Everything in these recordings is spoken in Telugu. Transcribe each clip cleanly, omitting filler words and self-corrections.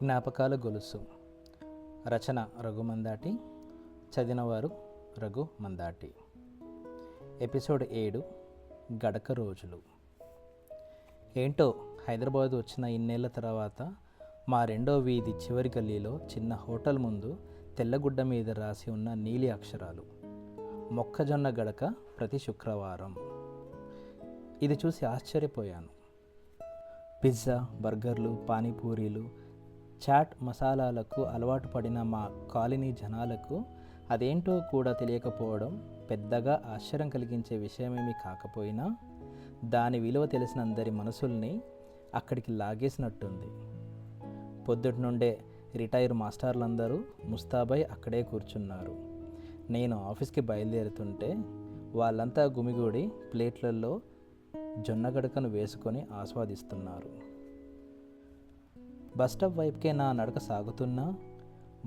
జ్ఞాపకాల గొలుసు. రచన రఘుమందాటి. చదివినవారు రఘు మందాటి. ఎపిసోడ్ 7 గడక రోజులు. ఏంటో హైదరాబాద్ వచ్చిన ఇన్నేళ్ల తర్వాత మా రెండో వీధి చివరి గల్లీలో చిన్న హోటల్ ముందు తెల్లగుడ్డ మీద రాసి ఉన్న నీలి అక్షరాలు, మొక్కజొన్న గడక ప్రతి శుక్రవారం. ఇది చూసి ఆశ్చర్యపోయాను. పిజ్జా, బర్గర్లు, పానీపూరీలు, చాట్ మసాలాలకు అలవాటు పడిన మా కాలనీ జనాలకు అదేంటో కూడా తెలియకపోవడం పెద్దగా ఆశ్చర్యం కలిగించే విషయమేమీ కాకపోయినా దాని విలువ తెలిసిన అందరి మనసుల్ని అక్కడికి లాగేసినట్టుంది. పొద్దుటి నుండే రిటైర్ మాస్టర్లందరూ ముస్తాబై అక్కడే కూర్చున్నారు. నేను ఆఫీస్కి బయలుదేరుతుంటే వాళ్ళంతా గుమిగూడి ప్లేట్లలో జొన్న గడకను వేసుకొని ఆస్వాదిస్తున్నారు. బస్టాప్ వైపుకే నా నడక సాగుతున్నా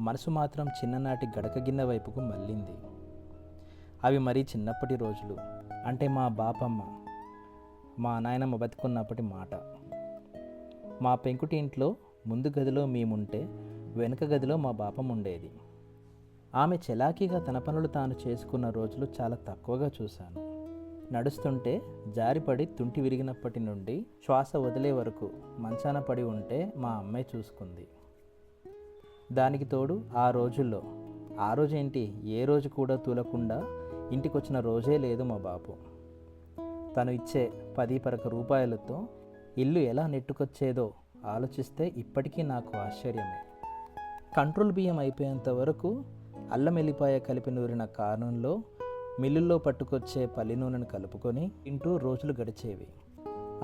మనసు మాత్రం చిన్ననాటి గడక గిన్నె వైపుకు మళ్ళింది. అవి మరీ చిన్నప్పటి రోజులు, అంటే మా బాపమ్మ, మా నాయనమ్మ బతుకున్నప్పటి మాట. మా పెంకుటి ఇంట్లో ముందు గదిలో మేముంటే వెనుక గదిలో మా బాపమ్మ ఉండేది. ఆమె చలాకీగా తన పనులు తాను చేసుకున్న రోజులు చాలా తక్కువగా చూశాను. నడుస్తుంటే జారిపడి తుంటి విరిగినప్పటి నుండి శ్వాస వదిలే వరకు మంచాన పడి ఉంటే మా అమ్మాయి చూసుకుంది. దానికి తోడు ఆ రోజేంటి, ఏ రోజు కూడా తూలకుండా ఇంటికొచ్చిన రోజే లేదు మా బాపు. తను ఇచ్చే 10 రూపాయలతో ఇల్లు ఎలా నెట్టుకొచ్చేదో ఆలోచిస్తే ఇప్పటికీ నాకు ఆశ్చర్యమే. కంట్రోల్ బియ్యం అయిపోయేంత వరకు అల్లం ఎల్లిపాయ కలిపి నూరిన కారణంలో మిల్లుల్లో పట్టుకొచ్చే పల్లి నూనెను కలుపుకొని తింటూ రోజులు గడిచేవి.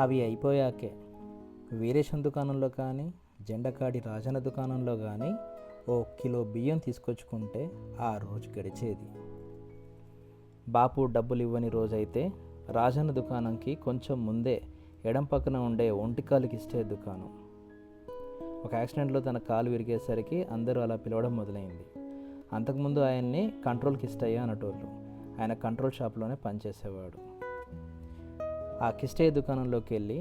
అవి అయిపోయాకే వీరేశం దుకాణంలో కానీ, జెండకాడి రాజన్న దుకాణంలో కానీ 1 కిలో బియ్యం తీసుకొచ్చుకుంటే ఆ రోజు గడిచేది. బాపు డబ్బులు ఇవ్వని రోజైతే రాజన్న దుకాణంకి కొంచెం ముందే ఎడం పక్కన ఉండే ఒంటికాలుకి ఇష్టే దుకాణం. ఒక యాక్సిడెంట్లో తన కాలు విరిగేసరికి అందరూ అలా పిలవడం మొదలైంది. అంతకుముందు ఆయన్ని కంట్రోల్కి ఇష్టయ్య అనటోళ్ళు. ఆయన కంట్రోల్ షాప్లోనే పనిచేసేవాడు. ఆ కిస్టయ్య దుకాణంలోకి వెళ్ళి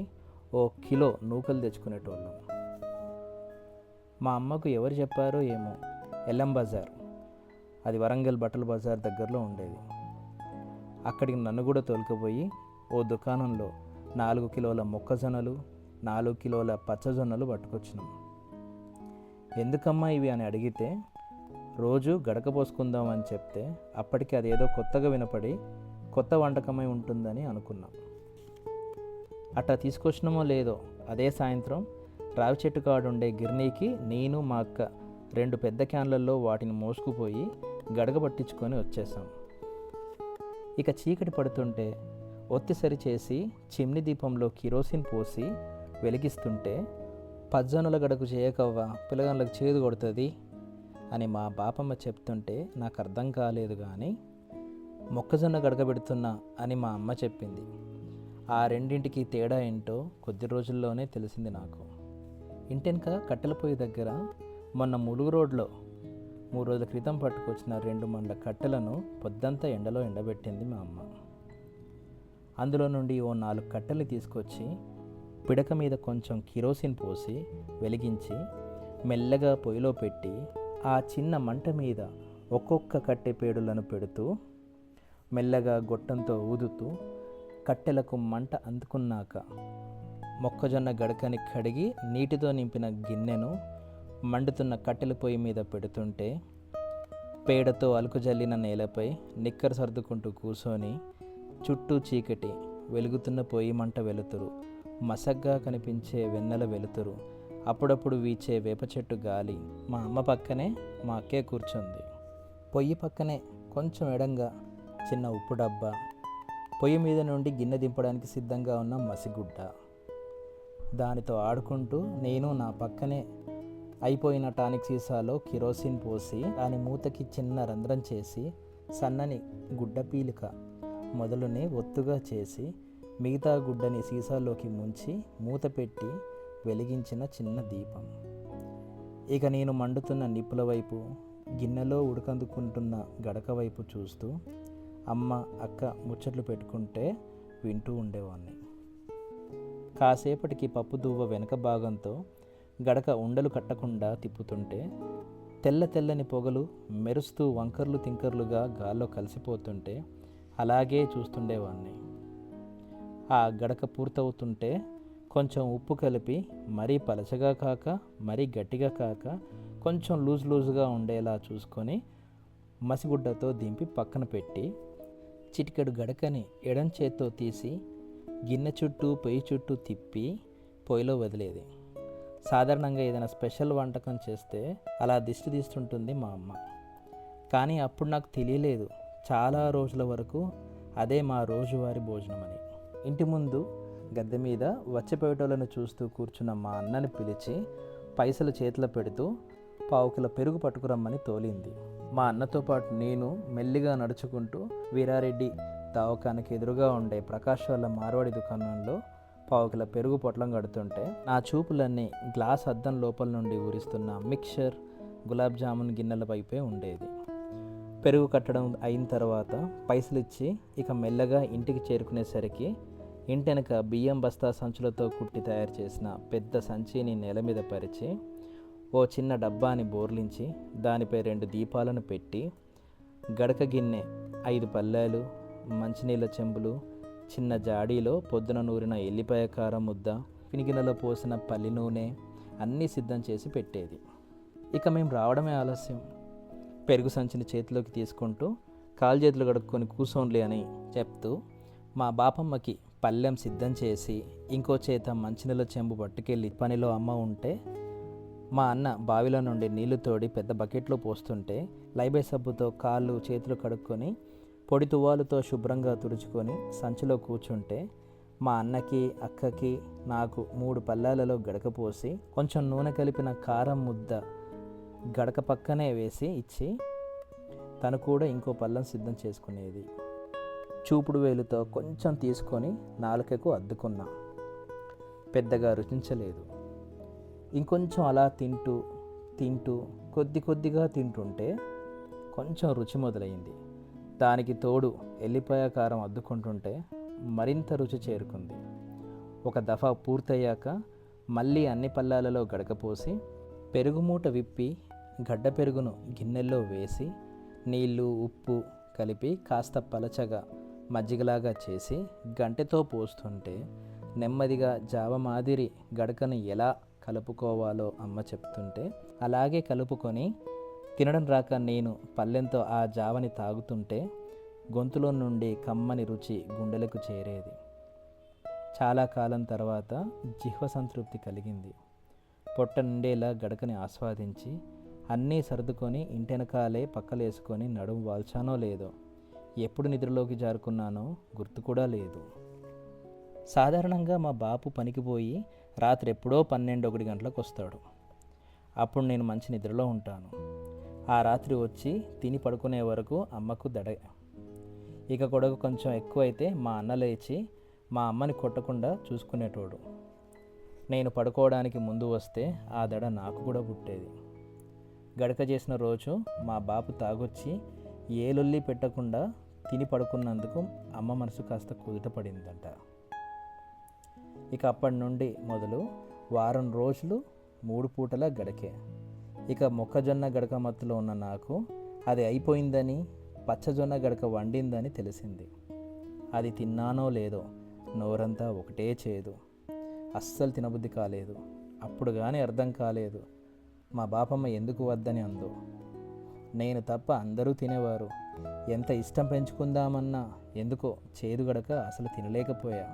1 కిలో నూకలు తెచ్చుకునేటోళ్ళం. మా అమ్మకు ఎవరు చెప్పారో ఏమో, ఎల్ఎం బజార్, అది వరంగల్ బట్టల బజార్ దగ్గరలో ఉండేది. అక్కడికి నన్ను కూడా తోలుకుపోయి ఓ దుకాణంలో 4 కిలోల మొక్కజొన్నలు, 4 కిలోల పచ్చజొన్నలు పట్టుకొచ్చినాం. ఎందుకమ్మా ఇవి అని అడిగితే రోజు గడక పోసుకుందామని చెప్తే అప్పటికి అదేదో కొత్తగా వినపడి కొత్త వంటకమై ఉంటుందని అనుకున్నాం. అట్లా తీసుకొచ్చినామో లేదో అదే సాయంత్రం రావి చెట్టు కాడుండే గిర్నీకి నేను మా అక్క 2 పెద్ద క్యాన్లలో వాటిని మోసుకుపోయి గడక పట్టించుకొని వచ్చేసాం. ఇక చీకటి పడుతుంటే ఒత్తి సరి చేసి చిమ్ని దీపంలో కిరోసిన్ పోసి వెలిగిస్తుంటే పజ్జొన్నల గడకు చేయకవ్వ, పిల్లగాళ్ళకు చేదు కొడుతుంది అని మా బాపమ్మ చెప్తుంటే నాకు అర్థం కాలేదు. కానీ మొక్కజొన్న గడకబెడుతున్నా అని మా అమ్మ చెప్పింది. ఆ రెండింటికి తేడా ఏంటో కొద్ది రోజుల్లోనే తెలిసింది నాకు. ఇంటెనక కట్టెల పొయ్యి దగ్గర మొన్న ములుగు రోడ్లో 3 రోజుల క్రితం పట్టుకొచ్చిన 2 మండ్ల కట్టెలను పొద్దంతా ఎండలో ఎండబెట్టింది మా అమ్మ. అందులో నుండి ఓ 4 కట్టెలు తీసుకొచ్చి పిడక మీద కొంచెం కిరోసిన్ పోసి వెలిగించి మెల్లగా పొయ్యిలో పెట్టి ఆ చిన్న మంట మీద ఒక్కొక్క కట్టె పేడులను పెడుతూ మెల్లగా గొట్టంతో ఊదుతూ కట్టెలకు మంట అందుకున్నాక మొక్కజొన్న గడకని కడిగి నీటితో నింపిన గిన్నెను మండుతున్న కట్టెల పొయ్యి మీద పెడుతుంటే పేడతో అలుకు జల్లిన నేలపై నిక్కర సర్దుకుంటూ కూర్చొని చుట్టూ చీకటి, వెలుగుతున్న పొయ్యి మంట వెలుతురు, మసగ్గా కనిపించే వెన్నెల వెలుతురు, అప్పుడప్పుడు వీచే వేప చెట్టు గాలి. మా అమ్మ పక్కనే మా అక్కే కూర్చుంది. పొయ్యి పక్కనే కొంచెం ఎడంగా చిన్న ఉప్పు డబ్బా, పొయ్యి మీద నుండి గిన్నె దింపడానికి సిద్ధంగా ఉన్న మసిగుడ్డ. దానితో ఆడుకుంటూ నేను నా పక్కనే అయిపోయిన టానిక్ సీసాలో కిరోసిన్ పోసి దాని మూతకి చిన్న రంధ్రం చేసి సన్నని గుడ్డ పీలిక మొదలుని ఒత్తుగా చేసి మిగతా గుడ్డని సీసాలోకి ముంచి మూత పెట్టి వెలిగించిన చిన్న దీపం. ఇక నేను మండుతున్న నిప్పుల వైపు, గిన్నెలో ఉడకందుకుంటున్న గడక వైపు చూస్తూ అమ్మ, అక్క ముచ్చట్లు పెట్టుకుంటే వింటూ ఉండేవాడిని. కాసేపటికి పప్పు దువ్వ వెనక భాగంతో గడక ఉండలు కట్టకుండా తిప్పుతుంటే తెల్ల తెల్లని పొగలు మెరుస్తూ వంకర్లు తింకర్లుగా గాల్లో కలిసిపోతుంటే అలాగే చూస్తుండేవాడిని. ఆ గడక పూర్తవుతుంటే కొంచెం ఉప్పు కలిపి మరీ పలచగా కాక మరీ గట్టిగా కాక కొంచెం లూజుగా ఉండేలా చూసుకొని మసిగుడ్డతో దింపి పక్కన పెట్టి చిటికెడు గడకని ఎడం చేత్తో తీసి గిన్నె చుట్టూ పొయ్యి చుట్టూ తిప్పి పొయ్యిలో వదిలేది. సాధారణంగా ఏదైనా స్పెషల్ వంటకం చేస్తే అలా దిష్టి తీస్తుంటుంది మా అమ్మ. కానీ అప్పుడు నాకు తెలియలేదు చాలా రోజుల వరకు అదే మా రోజువారీ భోజనమని. ఇంటి ముందు గద్దె మీద వచ్చేపేటోళ్ళను చూస్తూ కూర్చున్న మా అన్నని పిలిచి పైసలు చేతిలో పెడుతూ 1/4 కిలో పెరుగు పట్టుకురమ్మని తోలింది. మా అన్నతో పాటు నేను మెల్లిగా నడుచుకుంటూ వీరారెడ్డి దవాఖానకి ఎదురుగా ఉండే ప్రకాష్ వాళ్ళ మార్వాడి దుకాణంలో 1/4 కిలో పెరుగు పొట్లం కడుతుంటే నా చూపులన్నీ గ్లాస్ అద్దం లోపల నుండి ఊరిస్తున్న మిక్చర్ గులాబ్ జామున్ గిన్నెల వైపే ఉండేది. పెరుగు కట్టడం అయిన తర్వాత పైసలు ఇచ్చి ఇక మెల్లగా ఇంటికి చేరుకునేసరికి ఇంటెనక బియ్యం బస్తా సంచులతో కుట్టి తయారు చేసిన పెద్ద సంచిని నేల మీద పరిచి ఓ చిన్న డబ్బాని బోర్లించి దానిపై 2 దీపాలను పెట్టి గడక గిన్నె 5 పళ్ళాలు, మంచినీళ్ళ చెంబులు, చిన్న జాడీలో పొద్దున నూరిన ఎల్లిపాయ కారం ముద్ద, పినిగినలో పోసిన పల్లి నూనె అన్నీ సిద్ధం చేసి పెట్టేది. ఇక మేము రావడమే ఆలస్యం. పెరుగు సంచిని చేతిలోకి తీసుకుంటూ కాలు చేతులు కడుక్కొని కూసోన్లే అని చెప్తూ మా బాపమ్మకి పళ్ళెం సిద్ధం చేసి ఇంకో చేత మంచినీళ్ళ చెంబు పట్టుకెళ్ళి పనిలో అమ్మ ఉంటే మా అన్న బావిలో నుండి నీళ్లు తోడి పెద్ద బకెట్లో పోస్తుంటే లైబై సబ్బుతో కాళ్ళు చేతులు కడుక్కొని పొడి తువ్వాలుతో శుభ్రంగా తుడుచుకొని సంచిలో కూర్చుంటే మా అన్నకి అక్కకి నాకు 3 పళ్ళాలలో గడక పోసి కొంచెం నూనె కలిపిన కారం ముద్ద గడక పక్కనే వేసి ఇచ్చి తను కూడా ఇంకో పళ్ళం సిద్ధం చేసుకునేది. చూపుడు వేలుతో కొంచెం తీసుకొని నాలుకకు అద్దుకున్నా. పెద్దగా రుచించలేదు. ఇంకొంచెం అలా తింటూ తింటూ కొద్దిగా తింటుంటే కొంచెం రుచి మొదలైంది. దానికి తోడు ఎల్లిపాయ కారం అద్దుకుంటుంటే మరింత రుచి చేరుకుంది. ఒక దఫా పూర్తయ్యాక మళ్ళీ అన్ని పళ్ళాలలో గడకపోసి పెరుగు మూట విప్పి గడ్డ పెరుగును గిన్నెల్లో వేసి నీళ్ళు ఉప్పు కలిపి కాస్త పలచగా మజ్జిగలాగా చేసి గంటెతో పోస్తుంటే నెమ్మదిగా జావ మాదిరి గడకను ఎలా కలుపుకోవాలో అమ్మ చెప్తుంటే అలాగే కలుపుకొని తినడం రాక నేను పళ్ళెంతో ఆ జావని తాగుతుంటే గొంతులో నుండి కమ్మని రుచి గుండెలకు చేరేది. చాలా కాలం తర్వాత జిహ్వ సంతృప్తి కలిగింది. పొట్ట నిండేలా గడకని ఆస్వాదించి అన్నీ సర్దుకొని ఇంటెనకాలే పక్కలేసుకొని నడుము వాల్చానో లేదో, ఎప్పుడు నిద్రలోకి జారుకున్నానో గుర్తు కూడా లేదు. సాధారణంగా మా బాపు పనికి పోయి రాత్రి ఎప్పుడో 12-1 గంటలకు వస్తాడు. అప్పుడు నేను మంచి నిద్రలో ఉంటాను. ఆ రాత్రి వచ్చి తిని పడుకునే వరకు అమ్మకు దడ. ఇక గొడవ కొంచెం ఎక్కువైతే మా అన్న లేచి మా అమ్మని కొట్టకుండా చూసుకునేటోడు. నేను పడుకోవడానికి ముందు వస్తే ఆ దడ నాకు కూడా పుట్టేది. గడక చేసిన రోజు మా బాపు తాగొచ్చి ఏ లొల్లి పెట్టకుండా తిని పడుకున్నందుకు అమ్మ మనసు కాస్త కుదుట పడిందంట. ఇక అప్పటి నుండి మొదలు వారం రోజులు 3 పూటల గడకే. ఇక మొక్కజొన్న గడక మత్తులో ఉన్న నాకు అది అయిపోయిందని పచ్చజొన్న గడక వండిందని తెలిసింది. అది తిన్నానో లేదో నోరంతా ఒకటే చేదు. అస్సలు తినబుద్ధి కాలేదు. అప్పుడు కానీ అర్థం కాలేదు మా బాపమ్మ ఎందుకు వద్దని అందో. నేను తప్ప అందరూ తినేవారు. ఎంత ఇష్టం పెంచుకుందామన్నా ఎందుకో చేదు గడక అసలు తినలేకపోయా.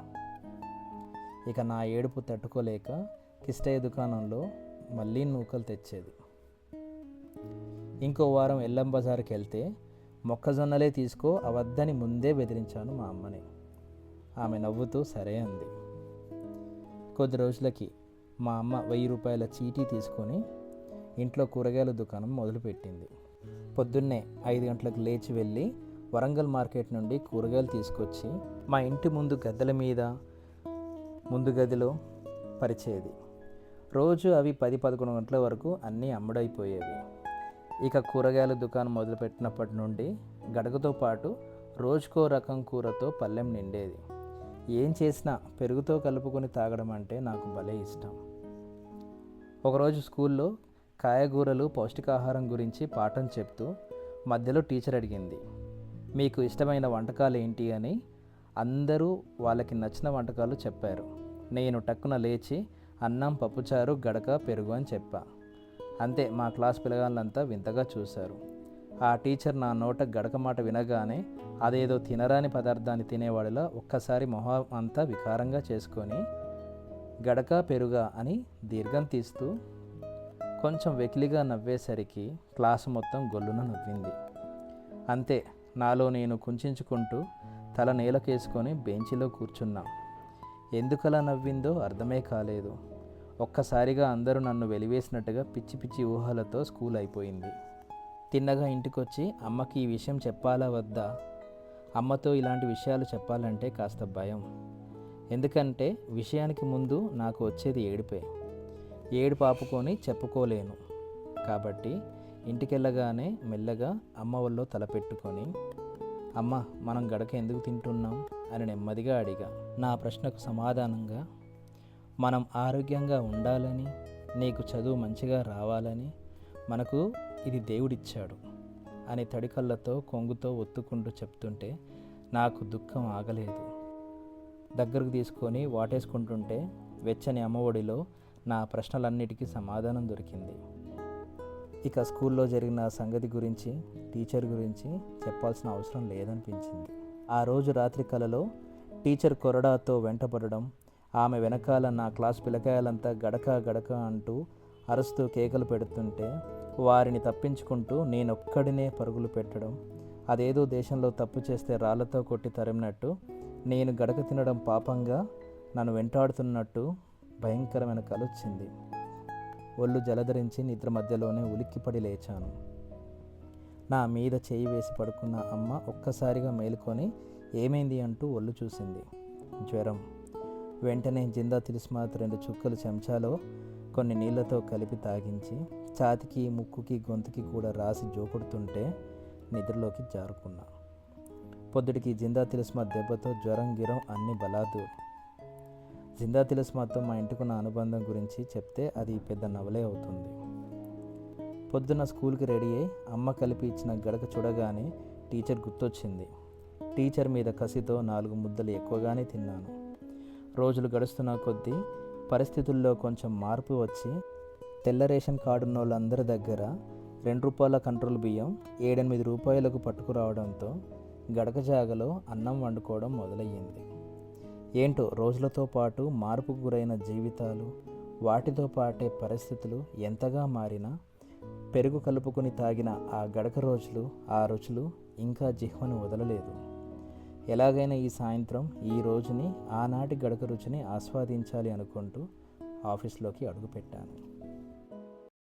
ఇక నా ఏడుపు తట్టుకోలేక కిష్టయ్య దుకాణంలో మళ్ళీ నూకలు తెచ్చేది. ఇంకో వారం ఎల్లం బజార్కి వెళ్తే మొక్కజొన్నలే తీసుకో అవద్దని ముందే బెదిరించాను మా అమ్మని. ఆమె నవ్వుతూ సరే అంది. కొద్ది రోజులకి మా అమ్మ 1000 రూపాయల చీటీ తీసుకొని ఇంట్లో కూరగాయల దుకాణం మొదలుపెట్టింది. పొద్దున్నే 5 గంటలకు లేచి వెళ్ళి వరంగల్ మార్కెట్ నుండి కూరగాయలు తీసుకొచ్చి మా ఇంటి ముందు గద్దెల మీద ముందు గదిలో పరిచేది. రోజు అవి 10-11 గంటల వరకు అన్నీ అమ్ముడైపోయేవి. ఇక కూరగాయల దుకాణం మొదలుపెట్టినప్పటి నుండి గడకతో పాటు రోజుకో రకం కూరతో పళ్ళెం నిండేది. ఏం చేసినా పెరుగుతో కలుపుకొని తాగడం అంటే నాకు భలే ఇష్టం. ఒకరోజు స్కూల్లో కాయగూరలు పౌష్టికాహారం గురించి పాఠం చెప్తూ మధ్యలో టీచర్ అడిగింది, మీకు ఇష్టమైన వంటకాలు ఏంటి అని. అందరూ వాళ్ళకి నచ్చిన వంటకాలు చెప్పారు. నేను టక్కున లేచి అన్నం, పప్పుచారు, గడక, పెరుగు అని చెప్పా. అంతే, మా క్లాస్ పిల్లగాళ్ళంతా వింతగా చూశారు. ఆ టీచర్ నా నోట గడక మాట వినగానే అదేదో తినరాని పదార్థాన్ని తినేవాడిలా ఒక్కసారి మొహం అంతా వికారంగా చేసుకొని గడక, పెరుగా అని దీర్ఘం తీస్తూ కొంచెం వెకిలిగా నవ్వేసరికి క్లాసు మొత్తం గొల్లున నవ్వింది. అంతే, నాలో నేను కుంచుకుంటూ తల నేలకేసుకొని బెంచిలో కూర్చున్నా. ఎందుకలా నవ్విందో అర్థమే కాలేదు. ఒక్కసారిగా అందరూ నన్ను వెలివేసినట్టుగా పిచ్చి పిచ్చి ఊహలతో స్కూల్ అయిపోయింది. తిన్నగా ఇంటికొచ్చి అమ్మకి ఈ విషయం చెప్పాలా వద్దా? అమ్మతో ఇలాంటి విషయాలు చెప్పాలంటే కాస్త భయం. ఎందుకంటే విషయానికి ముందు నాకు వచ్చేది ఏడుపే. ఏడుపు ఆపుకొని చెప్పుకోలేను. కాబట్టి ఇంటికెళ్ళగానే మెల్లగా అమ్మ ఒళ్ళో తలపెట్టుకొని, అమ్మ, మనం గడక ఎందుకు తింటున్నాం అని నెమ్మదిగా అడిగా. నా ప్రశ్నకు సమాధానంగా, మనం ఆరోగ్యంగా ఉండాలని, నీకు చదువు మంచిగా రావాలని, మనకు ఇది దేవుడిచ్చాడు అని తడికళ్ళతో కొంగుతో ఒత్తుకుంటూ చెప్తుంటే నాకు దుఃఖం ఆగలేదు. దగ్గరకు తీసుకొని వాటేసుకుంటుంటే వెచ్చని అమ్మఒడిలో నా ప్రశ్నలన్నిటికీ సమాధానం దొరికింది. ఇక స్కూల్లో జరిగిన సంగతి గురించి, టీచర్ గురించి చెప్పాల్సిన అవసరం లేదనిపించింది. ఆ రోజు రాత్రి కలలో టీచర్ కొరడాతో వెంటపడడం, ఆమె వెనకాల నా క్లాస్ పిల్లకాయలంతా గడక గడక అంటూ అరుస్తూ కేకలు పెడుతుంటే వారిని తప్పించుకుంటూ నేనొక్కడినే పరుగులు పెట్టడం, అదేదో దేశంలో తప్పు చేస్తే రాళ్లతో కొట్టి తరిమినట్టు నేను గడక తినడం పాపంగా నన్ను వెంటాడుతున్నట్టు భయంకరమైన కల వచ్చింది. ఒళ్ళు జలధరించి నిద్ర మధ్యలోనే ఉలిక్కిపడి లేచాను. నా మీద చేయి వేసి పడుకున్న అమ్మ ఒక్కసారిగా మేలుకొని ఏమైంది అంటూ ఒళ్ళు చూసింది. జ్వరం. వెంటనే జిందా తిలిస్మాత్ 2 చుక్కలు చెంచాలో కొన్ని నీళ్లతో కలిపి తాగించి ఛాతికి, ముక్కుకి, గొంతుకి కూడా రాసి జోకుడుతుంటే నిద్రలోకి జారుకున్నా. పొద్దుటికి జిందా తిలిస్మాత్ దెబ్బతో జ్వరం, గిరం అన్ని బలాదూర్. జిందా తిలిస్మాత్తో మా ఇంటికున్న అనుబంధం గురించి చెప్తే అది పెద్ద నవలే అవుతుంది. పొద్దున్న స్కూల్కి రెడీ అయి అమ్మ కలిపి ఇచ్చిన గడక చూడగానే టీచర్ గుర్తొచ్చింది. టీచర్ మీద కసితో 4 ముద్దలు ఎక్కువగానే తిన్నాను. రోజులు గడుస్తున్న కొద్దీ పరిస్థితుల్లో కొంచెం మార్పు వచ్చి తెల్ల రేషన్ కార్డు వాళ్ళందరి దగ్గర 2 రూపాయల కంట్రోల్ బియ్యం 7-8 రూపాయలకు పట్టుకురావడంతో గడక జాగలో అన్నం వండుకోవడం మొదలయ్యింది. ఏంటో రోజులతో పాటు మార్పుకు గురైన జీవితాలు, వాటితో పాటే పరిస్థితులు ఎంతగా మారినా పెరుగు కలుపుకొని తాగిన ఆ గడక రోజులు, ఆ రుచులు ఇంకా జిహ్వను వదలలేదు. ఎలాగైనా ఈ సాయంత్రం ఈ రోజుని, ఆనాటి గడక రుచిని ఆస్వాదించాలి అనుకుంటూ ఆఫీస్లోకి అడుగుపెట్టాను.